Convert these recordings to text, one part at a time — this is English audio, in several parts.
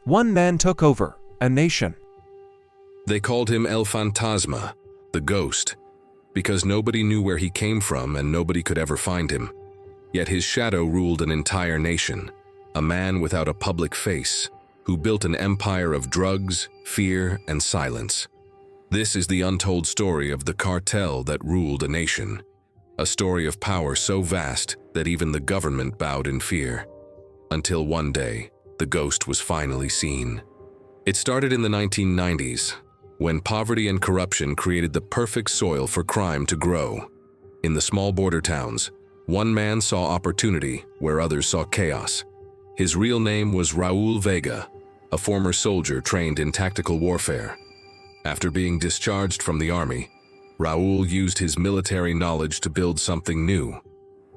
One man took over a nation. They called him El Fantasma, the ghost, because nobody knew where he came from and nobody could ever find him. Yet his shadow ruled an entire nation, a man without a public face, who built an empire of drugs, fear, and silence. This is the untold story of the cartel that ruled a nation, a story of power so vast that even the government bowed in fear. Until one day, the ghost was finally seen. It started in the 1990s, when poverty and corruption created the perfect soil for crime to grow. In the small border towns, one man saw opportunity where others saw chaos. His real name was Raul Vega, a former soldier trained in tactical warfare. After being discharged from the army, Raul used his military knowledge to build something new,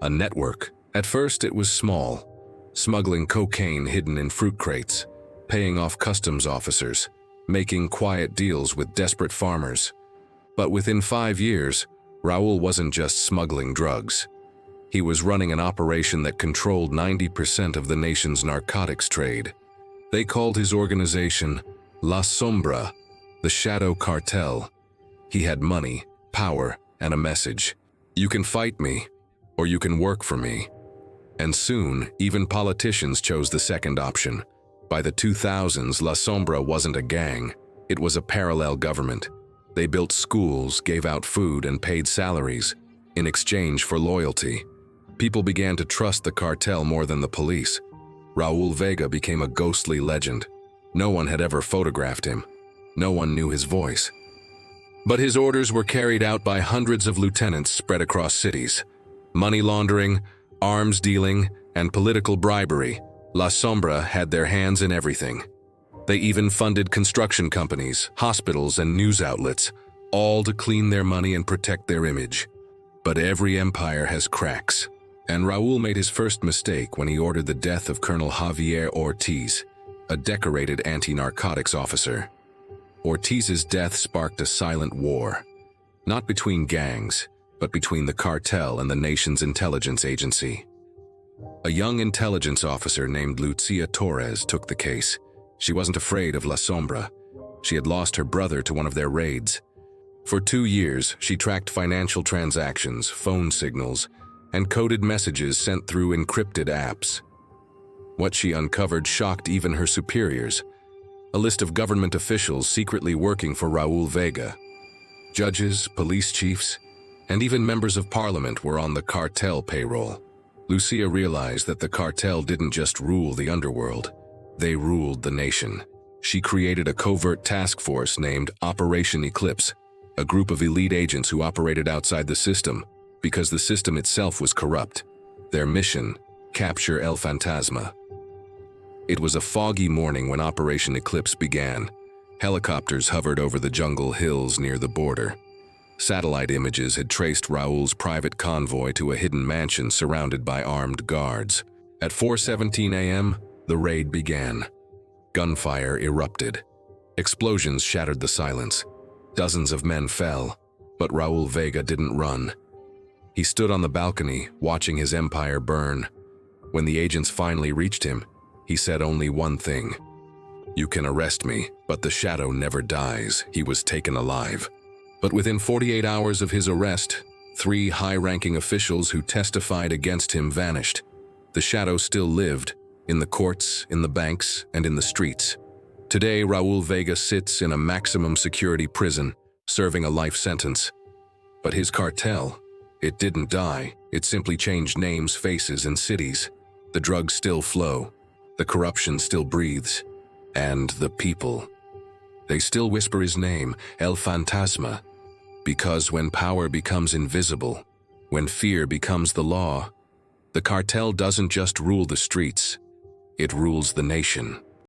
a network. At first it was small, smuggling cocaine hidden in fruit crates, paying off customs officers, making quiet deals with desperate farmers. But within 5 years, Raul wasn't just smuggling drugs. He was running an operation that controlled 90% of the nation's narcotics trade. They called his organization La Sombra, the Shadow Cartel. He had money, power, and a message. You can fight me, or you can work for me. And soon, even politicians chose the second option. By the 2000s, La Sombra wasn't a gang. It was a parallel government. They built schools, gave out food, and paid salaries in exchange for loyalty. People began to trust the cartel more than the police. Raul Vega became a ghostly legend. No one had ever photographed him. No one knew his voice. But his orders were carried out by hundreds of lieutenants spread across cities. Money laundering, arms dealing, and political bribery. La Sombra had their hands in everything. They even funded construction companies, hospitals, and news outlets, all to clean their money and protect their image. But every empire has cracks. And Raul made his first mistake when he ordered the death of Colonel Javier Ortiz, a decorated anti-narcotics officer. Ortiz's death sparked a silent war, not between gangs, but between the cartel and the nation's intelligence agency. A young intelligence officer named Lucia Torres took the case. She wasn't afraid of La Sombra. She had lost her brother to one of their raids. For 2 years, she tracked financial transactions, phone signals, and coded messages sent through encrypted apps. What she uncovered shocked even her superiors. A list of government officials secretly working for Raul Vega. Judges, police chiefs, and even members of parliament were on the cartel payroll. Lucia realized that the cartel didn't just rule the underworld, they ruled the nation. She created a covert task force named Operation Eclipse, a group of elite agents who operated outside the system because the system itself was corrupt. Their mission, capture El Fantasma. It was a foggy morning when Operation Eclipse began. Helicopters hovered over the jungle hills near the border. Satellite images had traced Raul's private convoy to a hidden mansion surrounded by armed guards. At 4:17 a.m., the raid began. Gunfire erupted. Explosions shattered the silence. Dozens of men fell, but Raul Vega didn't run. He stood on the balcony, watching his empire burn. When the agents finally reached him, he said only one thing: "You can arrest me, but the shadow never dies." He was taken alive. But within 48 hours of his arrest, 3 high-ranking officials who testified against him vanished. The shadow still lived, in the courts, in the banks, and in the streets. Today, Raul Vega sits in a maximum security prison, serving a life sentence. But his cartel, it didn't die. It simply changed names, faces, and cities. The drugs still flow. The corruption still breathes. And the people, they still whisper his name, El Fantasma. Because when power becomes invisible, when fear becomes the law, the cartel doesn't just rule the streets, it rules the nation.